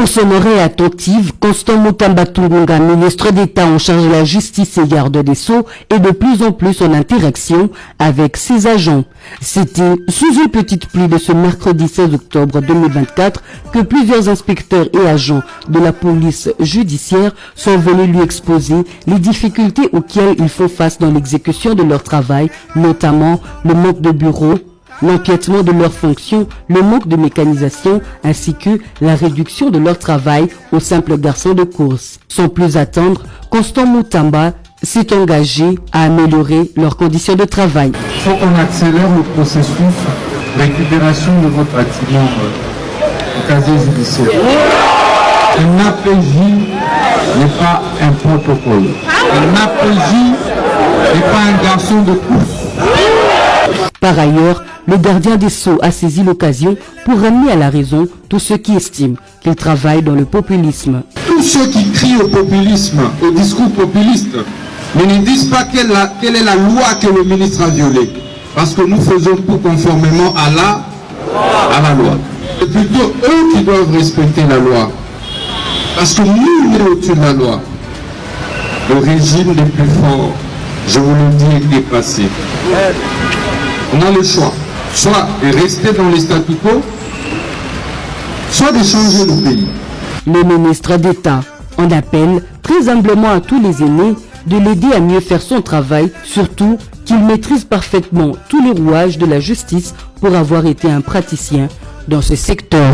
son oreille attentive, Constant Mutamba Tungunga, ministre d'État en charge de la justice et garde des Sceaux, est de plus en plus en interaction avec ses agents. C'était sous une petite pluie de ce mercredi 16 octobre 2024 que plusieurs inspecteurs et agents de la police judiciaire sont venus lui exposer les difficultés auxquelles ils font face dans l'exécution de leur travail, notamment le manque de bureaux, l'empiètement de leurs fonctions, le manque de mécanisation ainsi que la réduction de leur travail aux simples garçons de course. Sans plus attendre, Constant Mutamba s'est engagé à améliorer leurs conditions de travail. Il faut qu'on accélère le processus de récupération de votre bâtiment au casier judiciaire. Un APJ n'est pas un protocole. Un APJ n'est pas un garçon de course. Par ailleurs, le gardien des Sceaux a saisi l'occasion pour ramener à la raison tous ceux qui estiment qu'ils travaillent dans le populisme. Tous ceux qui crient au populisme, au discours populiste, ne nous disent pas quelle est la loi que le ministre a violée. Parce que nous faisons tout conformément à la loi. C'est plutôt eux qui doivent respecter la loi. Parce que nous, on est au-dessus de la loi. Le régime des plus forts, je vous le dis, est dépassé. On a le choix, soit de rester dans les statu quo, soit de changer le pays. Le ministre d'État en appelle très humblement à tous les aînés de l'aider à mieux faire son travail, surtout qu'il maîtrise parfaitement tous les rouages de la justice pour avoir été un praticien dans ce secteur.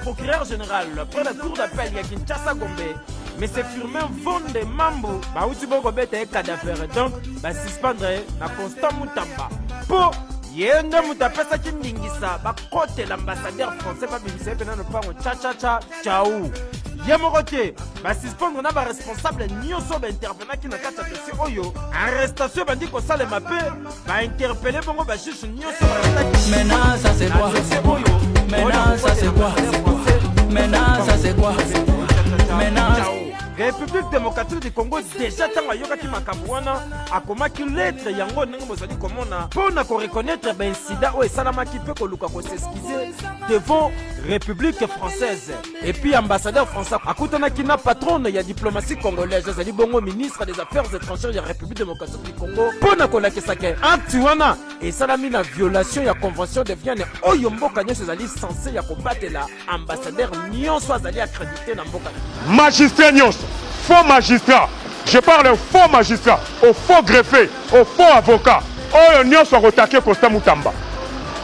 Procureur général pour la cour d'appel ya Kinshasa Gombe, mais c'est Firmin Vonde Mambo ba uti boko beta e cadavre donc ba suspendre na Constant Mutamba po yenda mutapesa kindingisa ba côté l'ambassadeur français ba bimisa pena no pa cha ciao Yamokote ba suspendre na ba responsable nyonso ba intervenant ki na kata dossier oyo arrestation bandi ko sale mape ba interpeller bongo ba juge nyonso ba maintenant ça c'est quoi maintenant ça c'est quoi maintenant ça c'est quoi maintenant République démocratique du Congo déjà tant ayokaki makambo wana akomaki lettre yango ndenge mozali komona pona ko reconnaître ben incident o esalamaki pe ko luka ko s'excuser devant République française et puis ambassadeur français akutanaki na patronne ya diplomatie congolaise ezali bongo ministre des affaires étrangères ya République démocratique du Congo pona ko lakisa ke acte wana esalami na violation ya convention de Vienne oyo mboka nyonso ezali censé ya kobatela ambassadeur nyonso azali accrédité na mboka magistrat nyonso faux magistrat, je parle aux faux magistrats, aux faux greffés, aux faux avocats. Oyo nyonso akotake Constant Mutamba.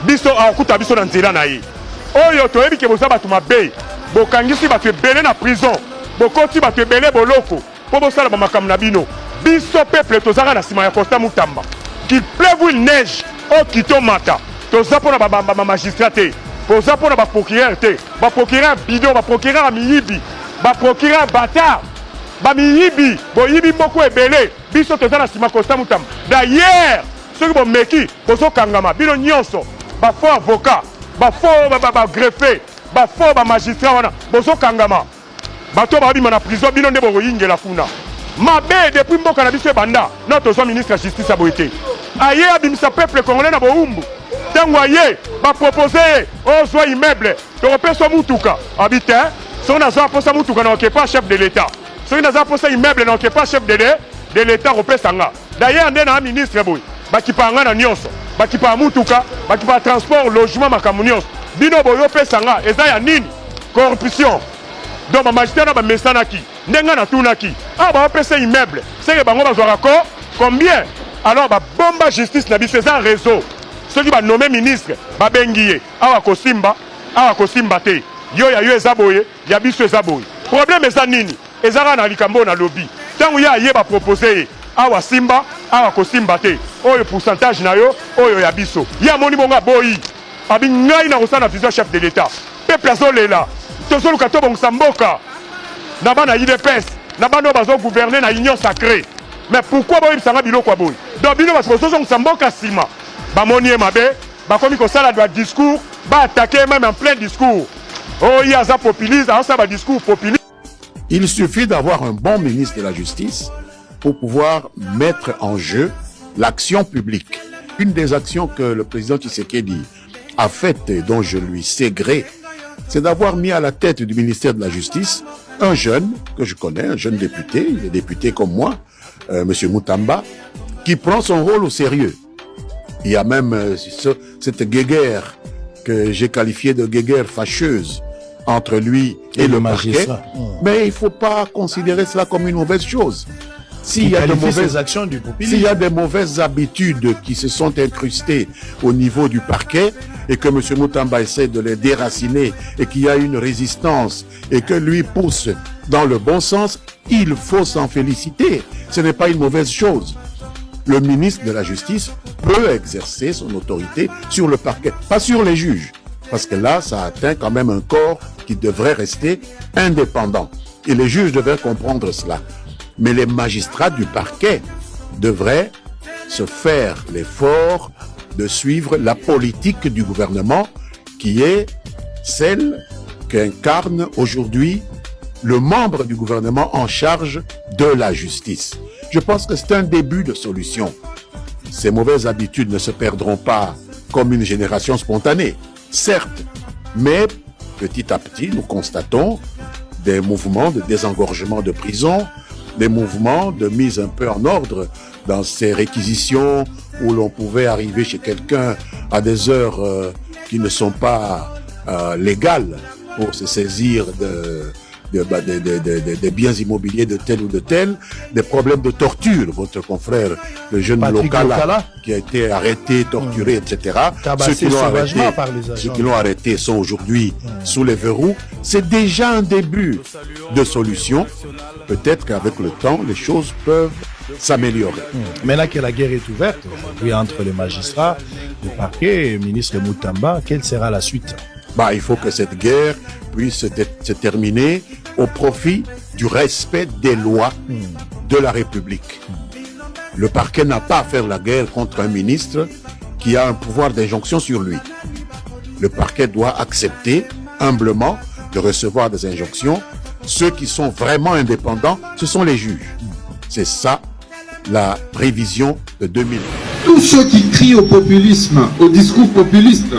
Biso akuta biso na nzela na ye. Oyo toyebi ke boza bato mabe. Bokangisi bato ebele na prison. Bokoti bato ebele boloko. Po bosala ba makambo na bino. Biso peuple tozaka na sima ya Constant Mutamba. Qu'il pleuve ou il neige, o kito mata. Toza pona ba magistrat te. Toza pona ba procureur te. Ba procureur bidon, ba procureur miyibi. Ba procureur bâtard. Bamiyibi, boyibi moko ebele, biso toza na sima Constant Mutamba. D'ailleurs, ceux qui vont meki, bozo kangama, bino nyonso, ba faux avocat, ba faux ba greffé, ba faux ba magistrat wana, bozo kangama. Bato ba bima na prison, bino nde bo yingela kuna. Mabe depuis mboka na biso banda, notre ministre de la justice a boité. Aye abimisa peuple congolais na boumbu. Tango aye ba proposer aux immeubles, to repeso mutuka, habitant Si on a ça pour ça, nous ne pas chef de l'État. Si on a ça pour ça, immeuble n'est pas chef de l'État au Pesanga. D'ailleurs, on est un ministre qui parle en nyonso, qui parle mutuka, qui parle transport, logement, makamunios. Bino boyo Pesanga, et ça y a nini corruption. Donc ma magistrat na ba mesanaki, ndenga na tunaki. Ah ba pesa immeuble, c'est que bango bazwa raccord combien? Alors ba bomba justice na biso ça réseau. Ceux qui va nommer ministre, ba bengiye, awa kosimba te. Yo ya yo ezaboye, ya biso ezaboye. Problème eza nini? Ezara na likambo na lobby. Tant ya yeba proposer awa simba, awa kosimba te. Oyo pourcentage na yo, oyo ya biso. Ya moni bonga boyi. Abi ngai na kosana vision chef de l'État. Peuple azolela. Tozolu kato bon samboka. Na bana IDPS, na bana bazo gouverner na union sacrée. Mais pourquoi boyi bisanga biloko boyi? Donc bino baso zo samboka sima. Ba moni mabe, ba komi ko sala doit discours, ba attaquer même en plein discours. Oh, il y a ça populiste, ça va discours populiste. Il suffit d'avoir un bon ministre de la Justice pour pouvoir mettre en jeu l'action publique. Une des actions que le président Tshisekedi a faites et dont je lui sais gré, c'est d'avoir mis à la tête du ministère de la Justice un jeune que je connais, un jeune député, il est député comme moi, M. Moutamba, qui prend son rôle au sérieux. Il y a même cette guéguerre que j'ai qualifiée de guéguerre fâcheuse entre lui et le parquet. Mais il ne faut pas considérer cela comme une mauvaise chose. S'il y a de mauvaises actions du populisme, s'il y a des mauvaises habitudes qui se sont incrustées au niveau du parquet et que M. Moutamba essaie de les déraciner et qu'il y a une résistance et que lui pousse dans le bon sens, il faut s'en féliciter. Ce n'est pas une mauvaise chose. Le ministre de la Justice peut exercer son autorité sur le parquet, pas sur les juges. Parce que là, ça atteint quand même un corps qui devrait rester indépendant. Et les juges devraient comprendre cela. Mais les magistrats du parquet devraient se faire l'effort de suivre la politique du gouvernement qui est celle qu'incarne aujourd'hui le membre du gouvernement en charge de la justice. Je pense que c'est un début de solution. Ces mauvaises habitudes ne se perdront pas comme une génération spontanée, certes, mais petit à petit, nous constatons des mouvements de désengorgement de prison, des mouvements de mise un peu en ordre dans ces réquisitions où l'on pouvait arriver chez quelqu'un à des heures qui ne sont pas légales pour se saisir des biens immobiliers de tel ou de tel, des problèmes de torture. Votre confrère, le jeune Lokala, qui a été arrêté, torturé, etc. Ceux qui l'ont arrêté sont aujourd'hui sous les verrous. C'est déjà un début de solution. Peut-être qu'avec le temps, les choses peuvent s'améliorer. Maintenant que la guerre est ouverte, oui, entre les magistrats, le parquet, le ministre Moutamba, quelle sera la suite? Il faut que cette guerre puisse se terminer au profit du respect des lois de la République. Le parquet n'a pas à faire la guerre contre un ministre qui a un pouvoir d'injonction sur lui. Le parquet doit accepter humblement de recevoir des injonctions. Ceux qui sont vraiment indépendants, ce sont les juges. C'est ça la prévision de 2000. Tous ceux qui crient au populisme, au discours populiste,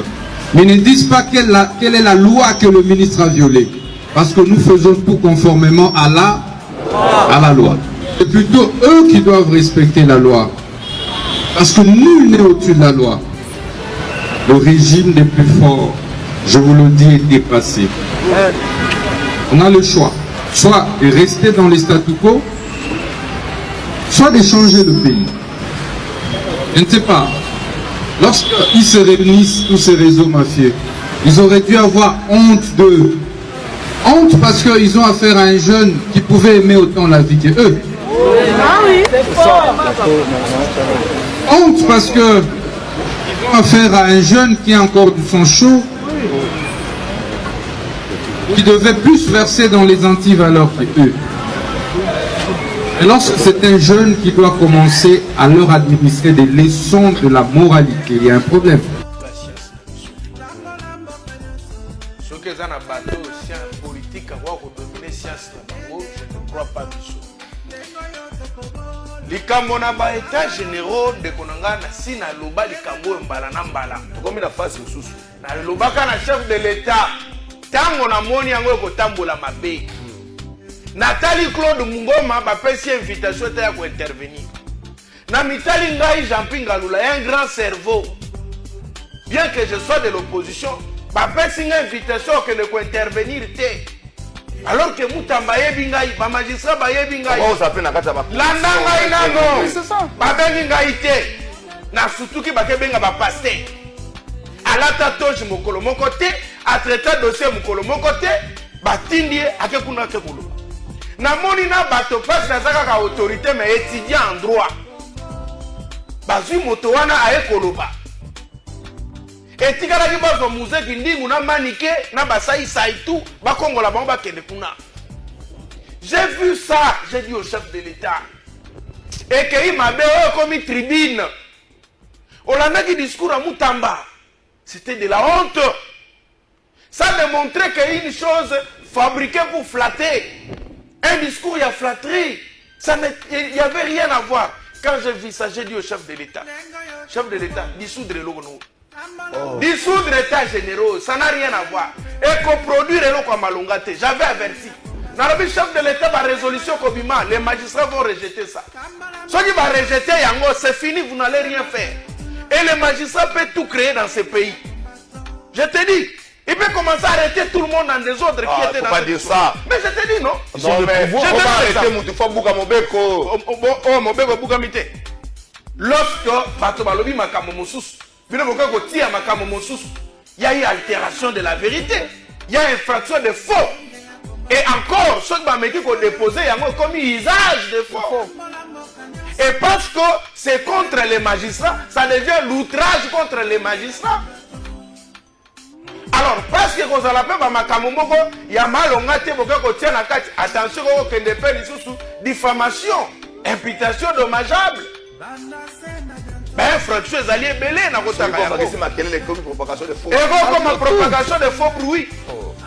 mais ne disent pas quelle est la loi que le ministre a violée. Parce que nous faisons tout conformément à la loi. C'est plutôt eux qui doivent respecter la loi. Parce que nul n'est au-dessus de la loi. Le régime des plus forts, je vous le dis, est dépassé. On a le choix. Soit de rester dans les statu quo, soit de changer le pays. Je ne sais pas. Lorsqu'ils se réunissent, tous ces réseaux mafieux, ils auraient dû avoir honte d'eux. Honte parce qu'ils ont affaire à un jeune qui pouvait aimer autant la vie que eux. Honte parce qu'ils ont affaire à un jeune qui a encore du sang chaud, qui devait plus verser dans les antivaleurs que eux. Et lorsque c'est un jeune qui doit commencer à leur administrer des leçons de la moralité, il y a un problème. Ce que ça n'a pas de science politique, à voir dominer science, je ne crois pas du tout. Les Camerounais ba état généraux de Konanga na sina loba les Camerounais mbala na mbala. Comme la face sous. Na loba kana chef de l'État. tango na moni yango kotambola mabe Nathalie Claude Mungoma bapesi invitation ta ko intervenir na mitali ngai Jean-Pierre Ngalula un grand cerveau bien que je sois de l'opposition bapesi une invitation que ne ko intervenir te alors que Mutamba yebi ngai ba magistrat ba yebi ngai landa ngai nango c'est ça babengi ngai te na surtout ki bakebenga ba pasteur alata toji mokolo moko te a traiter dossier mokolo moko te batindi akekuna kekulu na moni na bato passe na zaka ka autorité mais étudiant en droit bazui moto wana aekoloba etikala ki bazo muzeki ndingu na manike na basai saitu bakongola bango bakende kuna. J'ai vu ça, j'ai dit au chef de l'État et que il m'a comme tribune on a dit discours à Mutamba c'était de la honte. Ça démontrait qu'il y a une chose fabriquée pour flatter. Un discours, il y a flatterie. Il n'y avait rien à voir. Quand j'ai vu ça, j'ai dit au chef de l'État, dissoudre l'ONU. Dissoudre l'État généraux, ça n'a rien à voir. Et coproduire l'eau Malongate, j'avais averti. Dans le chef de l'État, la résolution Kobima, les magistrats vont rejeter ça. Ceux qui vont rejeter Yango, c'est fini, vous n'allez rien faire. Et les magistrats peuvent tout créer dans ce pays. Je te dis, il peut commencer à arrêter tout le monde dans des ordres qui étaient dans pas dire ça. Mais je te dis non. Non, mais je vais arrêter Moutoufa Bouka Mobeko. Oh, Mobeko Bouka Mite. Lorsque Bato Balobi Makamo Mosus, il y a eu altération de la vérité. Il y a infraction de faux. Et encore, ceux qui ont déposé, ils ont commis usage de faux. Et parce que c'est contre les magistrats, ça devient l'outrage contre les magistrats. Alors, parce que vous avez il y a mal attention, diffamation, imputation dommageable. Ben, fraction, vous allez belé dans votre et comme propagation de faux bruits.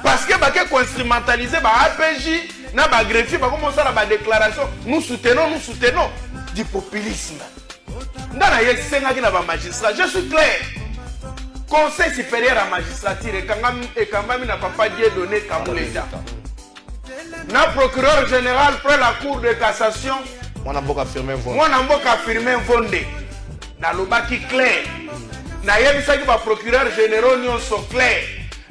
Parce que vous instrumentalisez APJ, vous greffier, vous commencez à la déclaration. Nous soutenons du populisme. Dans la magistrat, je suis clair. Conseil supérieur à magistrature et Kambami n'a pas dit donné Kamouleta. Na procureur général près la cour de cassation. On a beaucoup affirmé Vonde. Na lobaki clair. Na yebisa ki ba procureur généraux nyon sont clairs.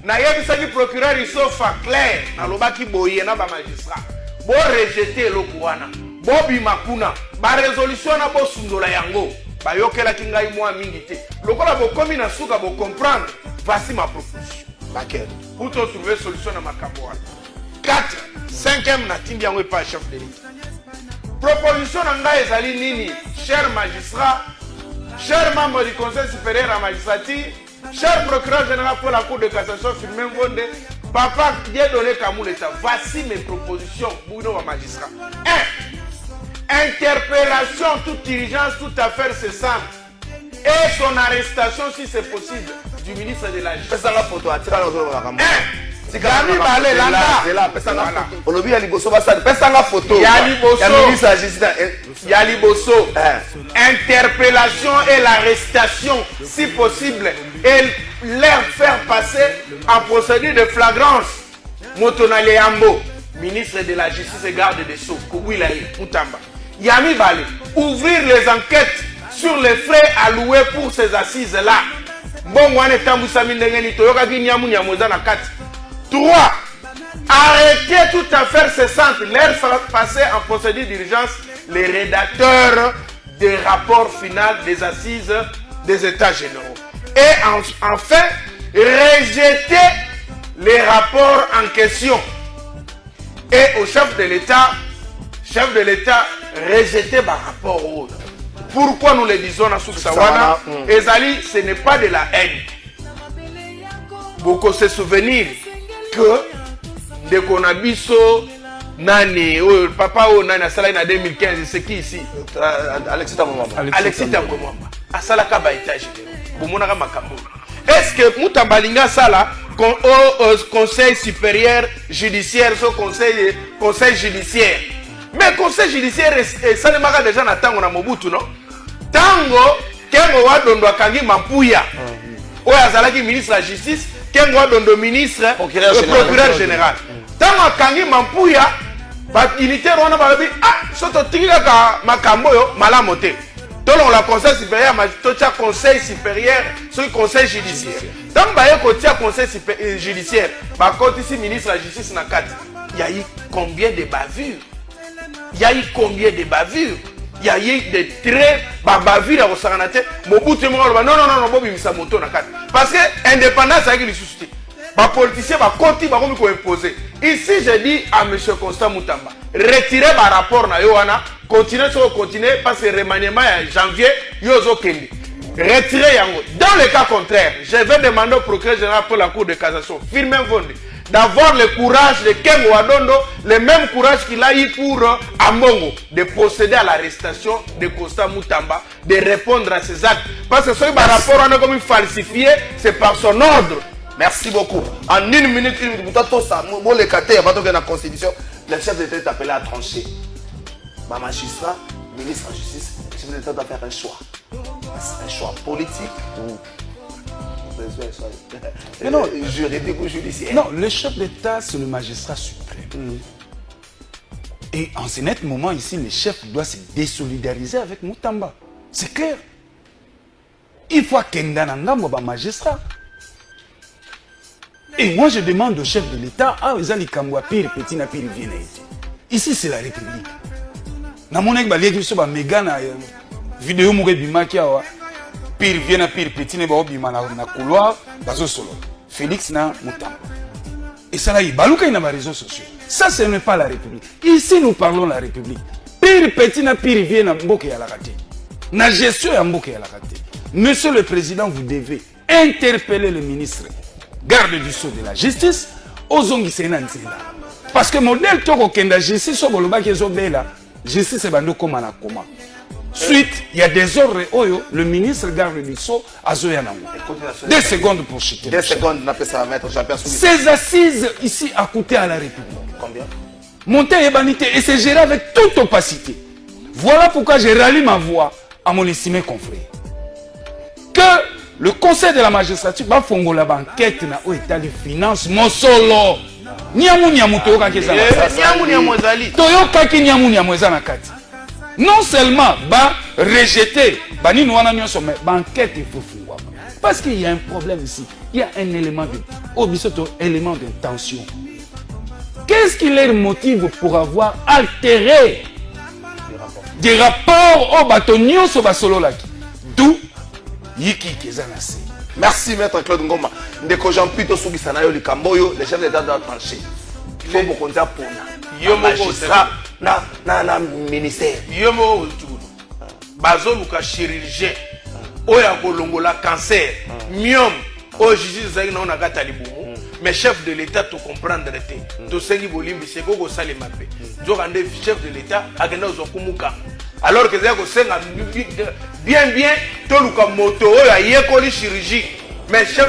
Na yebisa ki procureur iso fa clair. Na lobaki boye na ba magistrat. Bo rejeter lokuana. Bo bimakuna. Ba résolution na bo sundola yango. Bayokela kingai moi mingité. Lokola bo komi na suka bo comprendre. Voici ma proposition. Laquelle? Pour te trouver solution na makambo. 4, 5e na tindi yango pas chef de l'État. Proposition na ngai ezali nini? Cher magistrat, cher membre du Conseil supérieur à la magistrature, cher procureur général pour la Cour de cassation, Firmin Vonde, papa Dieudonné Kamouleta, voici mes propositions pour nos magistrats. 1. Interpellation, toute diligence, toute affaire cessante et son arrestation si c'est possible du ministre de la Justice. 1. Gami Balé, Landa. Olobi ya liboso basali. Pesa nga photo. Ya liboso. Ya ministre de la Justice. Ya liboso. Interpellation et l'arrestation, si possible, et leur faire passer en procédure de flagrance. Motonale Yambo, ministre de la Justice et garde des Sceaux, Kouilaï, Moutamba. Yami Balé, ouvrir les enquêtes sur les frais alloués pour ces assises-là. Bon, moi, on est en Moussamine Toyoka Guinyamu Nyamoza na 4. 3. Arrêter toute affaire cessante, leur faire passer en procédure d'urgence les rédacteurs des rapports finaux des assises des États généraux. Et enfin, rejeter les rapports en question. Et au chef de l'État, rejeter par rapport aux autres. Pourquoi nous le disons dans Souksawana? Ezali, ce n'est pas de la haine. Beaucoup se souvenir que de Konabiso, Nani, papa ou Nani, Asala en 2015, c'est qui ici? Alexis Tambomamba. Alexis Tambomamba. Asala Kaba étage. Bomonaka Makambo. Est-ce que Moutambalinga Sala, au conseil supérieur judiciaire, au conseil judiciaire? Mais le conseil judiciaire, ça ne m'a déjà n'attendre na Mobutu, non? Tango, Kengo Wadondo Kangi Mampuya, ou Azalaki ministre de la Justice, Kengo Adondo ministre procureur général tango akangi Mampuya unitaire wana balobi soto tikaka makambo yo malamu te tolongo la conseil supérieur totia conseil supérieur sur conseil judiciaire tango baye kotia conseil judiciaire bakotisi ministre de la justice na kati il y a eu combien de bavures il y a eu combien de bavures il y a eu des traits bavures au Saranate Mobutu non bobi misa moto na kati parce que indépendance avec les sociétés les politiciens ils vont imposer. Ici, je dis à M. Constant Moutamba, retirez le rapport na Yohana, continuez parce que le remaniement en janvier, Yozo Kendi. Retirez Yango. Dans le cas contraire, je vais demander au procureur général pour la Cour de cassation, Firmin Vondi, d'avoir le courage de Kengo Adondo, le même courage qu'il a eu pour Ambongo, de procéder à l'arrestation de Constant Moutamba, de répondre à ses actes. Parce que ce rapport, on a comme falsifié, c'est par son ordre. Merci beaucoup. En une minute, la Constitution, le chef d'État est appelé à trancher. Ma magistrat, ministre de la Justice, le chef d'État doit faire un choix. Un choix politique ou juridique ou judiciaire. Non, le chef d'État, c'est le magistrat suprême. Et en ce net moment ici, le chef doit se désolidariser avec Moutamba. C'est clair. Il faut qu'il y ait un magistrat. Et moi, je demande au chef de l'État, ici, c'est la République. Dans mon église, je suis un méga vidéo, pire vient pire petit ne na couloir, Félix na Moutamba. Et ça là, il balouka dans les réseaux sociaux. Ça, ce n'est pas la République. Ici, nous parlons de la République. Pire petit na pire vient na mboke ya la raté. Na gestion ya mboke ya la raté. Monsieur le Président, vous devez interpeller le ministre garde du sceau de la justice aux Zongisena Nzela. Parce que modèle Toko Kenda justice au Boloba qui est là, justice est bandé comme un coma. Suite, il y a des ordres oyo, le ministre garde du sceau à Zoyanango. 2 secondes pour chuter. 2 secondes, n'a pas ça à mettre. Ces assises ici a coûté à la République. Combien? Monter et banité et c'est géré avec toute opacité. Voilà pourquoi je rallie ma voix à mon estimé confrère. Que le conseil de la magistrature va faire une enquête dans l'état des finances. Mon solo. Non seulement va rejeter, mais enquête il faut faire. Parce qu'il y a un problème ici. Il y a un élément de tension. Qu'est-ce qui les motive pour avoir altéré des rapports au bâtonnier sur Basololaki? D'où merci maître Claude Ngoma. Ndeko Jean-Pito Sougisanayo Likamboyo, le chef d'État doit trancher. Il faut beaucoup de pour magistrat na ministère. Yomo Bazo Luka chirurgien. Oya Kolongola cancer. Myom. O Jésus Zay na ona gata libumu. Mais chef de l'État te comprendre te. To sengi bolimbi seko ko sale mabe. Jo rande chef de l'État akenda uzokumuka. Alors que c'est bien, tout le moto, il y a une chirurgie. Mais chef